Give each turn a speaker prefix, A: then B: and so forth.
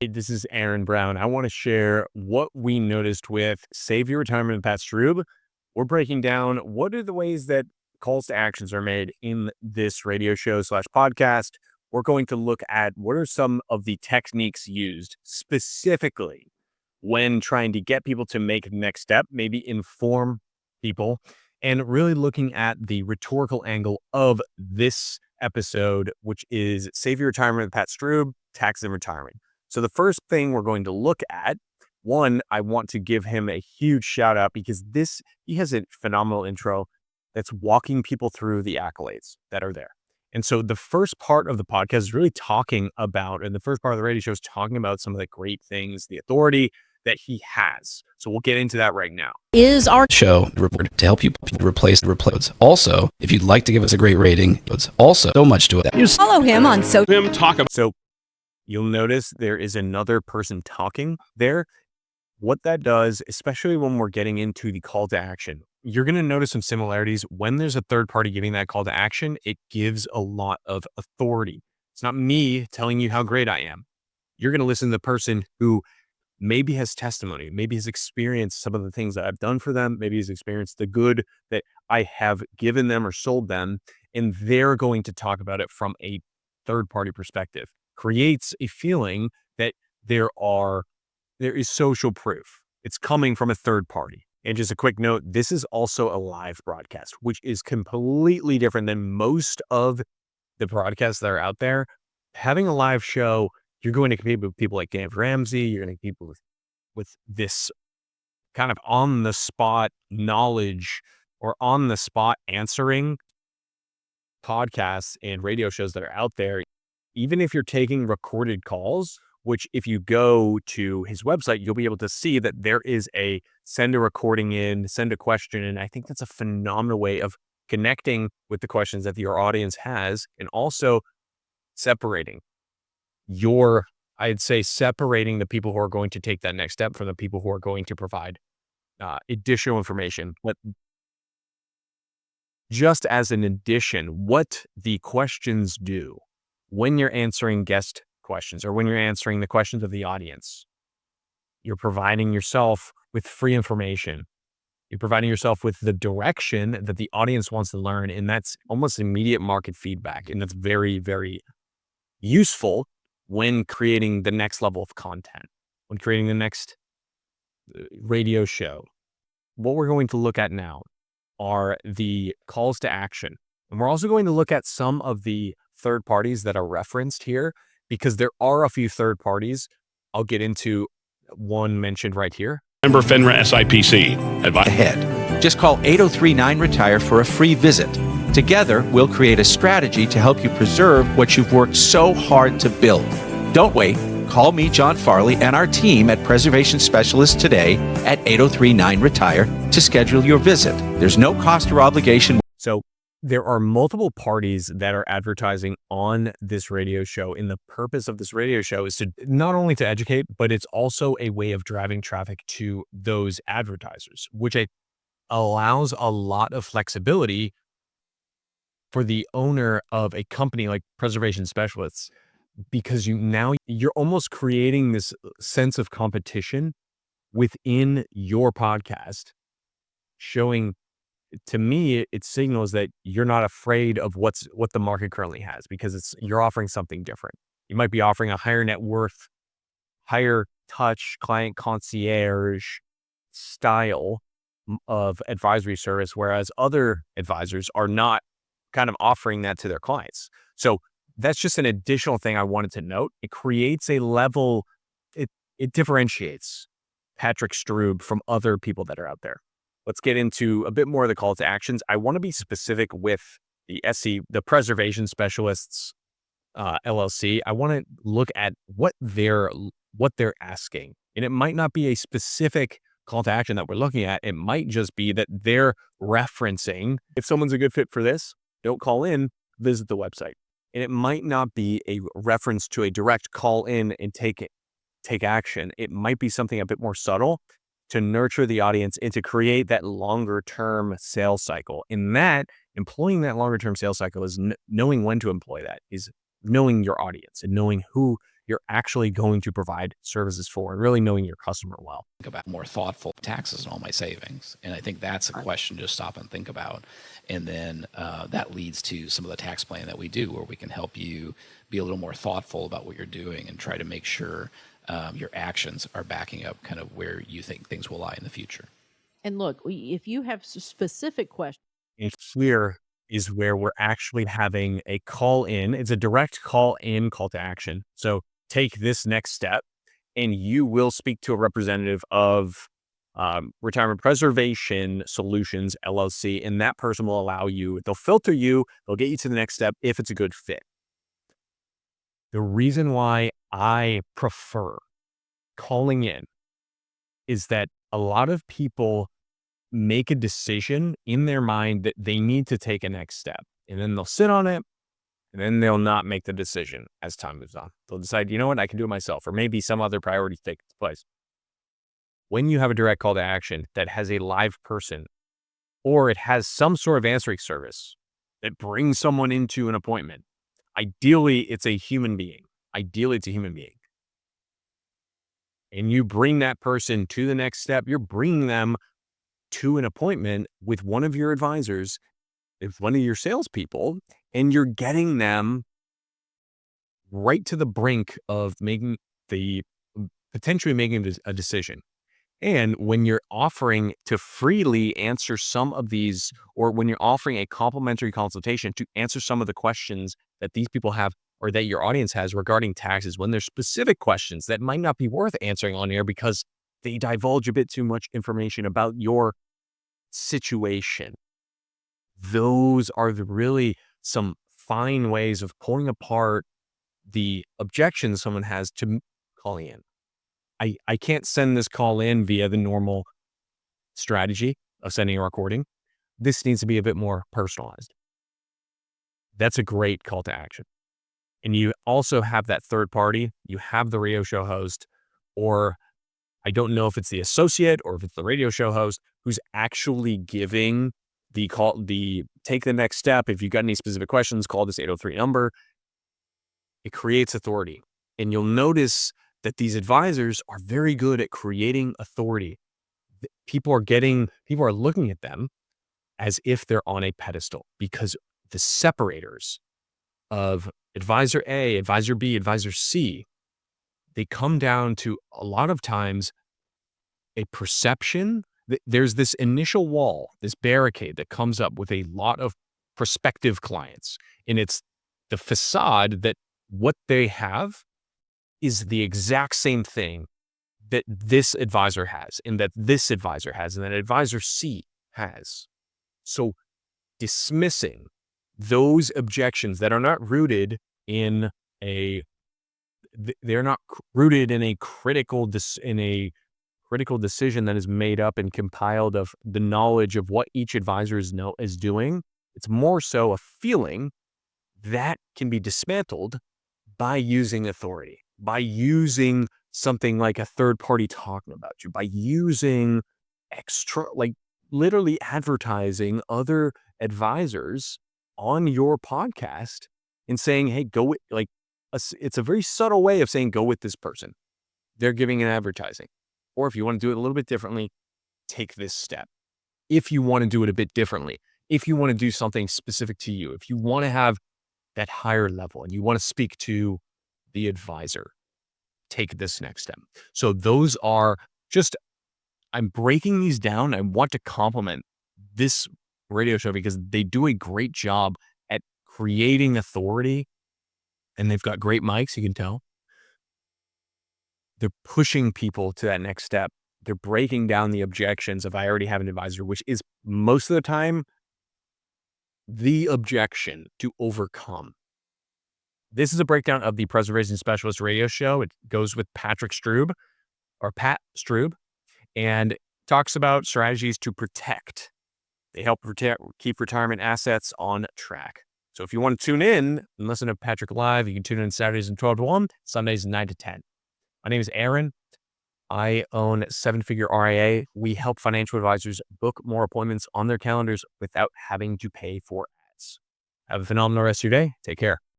A: Hey, this is Aaron Brown. I want to share what we noticed with Save Your Retirement with Pat Strubbe. We're breaking down what are the ways that calls to actions are made in this radio show slash podcast. We're going to look at what are some of the techniques used specifically when trying to get people to make the next step, maybe inform people, and really looking at the rhetorical angle of this episode, which is Save Your Retirement with Pat Strubbe, Taxes and Retirement. So the first thing we're going to look at, one, I want to give him a huge shout out because he has a phenomenal intro that's walking people through the accolades that are there. And so the first part of the podcast is really talking about, and the first part of the radio show is talking about some of the great things, the authority that he has. So we'll get into that right now.
B: Is our show report to help you replace the replays. Also, if you'd like to give us a great rating, it's also so much to it.
C: You follow him on social.
A: So you'll notice there is another person talking there. What that does, especially when we're getting into the call to action, you're going to notice some similarities. When there's a third party giving that call to action, it gives a lot of authority. It's not me telling you how great I am. You're going to listen to the person who maybe has testimony, maybe has experienced some of the things that I've done for them, maybe has experienced the good that I have given them or sold them, and they're going to talk about it from a third party perspective. Creates a feeling that there is social proof. It's coming from a third party. And just a quick note, this is also a live broadcast, which is completely different than most of the broadcasts that are out there. Having a live show, you're going to compete with people like Dave Ramsey. You're going to compete with this kind of on the spot knowledge or on the spot answering podcasts and radio shows that are out there. Even if you're taking recorded calls, which if you go to his website, you'll be able to see that there is a send a recording in, send a question. And I think that's a phenomenal way of connecting with the questions that your audience has and also separating separating the people who are going to take that next step from the people who are going to provide additional information. But just as an addition, what the questions do when you're answering guest questions or when you're answering the questions of the audience, you're providing yourself with free information. You're providing yourself with the direction that the audience wants to learn. And that's almost immediate market feedback. And that's very, very useful when creating the next level of content, when creating the next radio show. What we're going to look at now are the calls to action. And we're also going to look at some of the third parties that are referenced here, because there are a few third parties. I'll get into one mentioned right here.
D: Member FINRA SIPC.
E: Ahead. Just call 8039-RETIRE for a free visit. Together, we'll create a strategy to help you preserve what you've worked so hard to build. Don't wait. Call me, John Farley, and our team at Preservation Specialists today at 8039-RETIRE to schedule your visit. There's no cost or obligation.
A: So there are multiple parties that are advertising on this radio show. And the purpose of this radio show is to not only to educate, but it's also a way of driving traffic to those advertisers, which allows a lot of flexibility for the owner of a company like Preservation Specialists, because you're almost creating this sense of competition within your podcast, showing, to me, it signals that you're not afraid of what the market currently has, because you're offering something different. You might be offering a higher net worth, higher touch client concierge style of advisory service, whereas other advisors are not kind of offering that to their clients. So that's just an additional thing I wanted to note. It creates a level, it differentiates Patrick Strubbe from other people that are out there. Let's get into a bit more of the call to actions. I want to be specific with the Preservation Specialists LLC. I want to look at what they're asking, and it might not be a specific call to action that we're looking at. It might just be that they're referencing, if someone's a good fit for this, don't call in, visit the website. And it might not be a reference to a direct call in and take action. It might be something a bit more subtle to nurture the audience and to create that longer term sales cycle. And that employing that longer term sales cycle is knowing when to employ that, is knowing your audience and knowing who you're actually going to provide services for, and really knowing your customer well.
B: Think about more thoughtful taxes on all my savings. And I think that's a question to stop and think about. And then that leads to some of the tax planning that we do, where we can help you be a little more thoughtful about what you're doing and try to make sure your actions are backing up kind of where you think things will lie in the future.
C: And look, if you have specific questions,
A: And here is where we're actually having a call in. It's a direct call in call to action. So take this next step, and you will speak to a representative of Retirement Preservation Solutions, LLC, and that person will allow you, they'll filter you, they'll get you to the next step if it's a good fit. The reason why I prefer calling in is that a lot of people make a decision in their mind that they need to take a next step, and then they'll sit on it, and then they'll not make the decision as time moves on. They'll decide, you know what, I can do it myself, or maybe some other priorities take place. When you have a direct call to action that has a live person, or it has some sort of answering service that brings someone into an appointment, ideally it's a human being. And you bring that person to the next step, you're bringing them to an appointment with one of your advisors, with one of your salespeople, and you're getting them right to the brink of potentially making a decision. And when you're offering to freely answer some of these, or when you're offering a complimentary consultation to answer some of the questions that these people have, or that your audience has regarding taxes, when there's specific questions that might not be worth answering on air because they divulge a bit too much information about your situation. Those are really some fine ways of pulling apart the objections someone has to calling in. I can't send this call in via the normal strategy of sending a recording. This needs to be a bit more personalized. That's a great call to action. And you also have that third party. You have the radio show host, or I don't know if it's the associate or if it's the radio show host who's actually giving the call, take the next step. If you've got any specific questions, call this 803 number. It creates authority. And you'll notice that these advisors are very good at creating authority. People are looking at them as if they're on a pedestal, because the separators of advisor A, advisor B, advisor C, they come down to a lot of times a perception. There's this initial wall, this barricade that comes up with a lot of prospective clients. And it's the facade that what they have is the exact same thing that this advisor has, and that this advisor has, and that advisor C has. So dismissing those objections that are not rooted in a critical decision that is made up and compiled of the knowledge of what each advisor is doing. It's more so a feeling that can be dismantled by using authority, by using something like a third party talking about you, by using like literally advertising other advisors on your podcast and saying, hey, go with, it's a very subtle way of saying, go with this person. They're giving an advertising. Or if you want to do it a little bit differently, take this step. If you want to do it a bit differently, if you want to do something specific to you, if you want to have that higher level and you want to speak to the advisor, take this next step. So those are just, I'm breaking these down. I want to compliment this radio show because they do a great job at creating authority, and they've got great mics, you can tell. They're pushing people to that next step. They're breaking down the objections of I already have an advisor, which is most of the time the objection to overcome. This is a breakdown of the Preservation Specialist radio show. It goes with Pat Strubbe, and talks about strategies to protect. They help keep retirement assets on track. So if you want to tune in and listen to Patrick live, you can tune in Saturdays from 12 to 1, Sundays 9 to 10. My name is Aaron. I own 7-Figure RIA. We help financial advisors book more appointments on their calendars without having to pay for ads. Have a phenomenal rest of your day. Take care.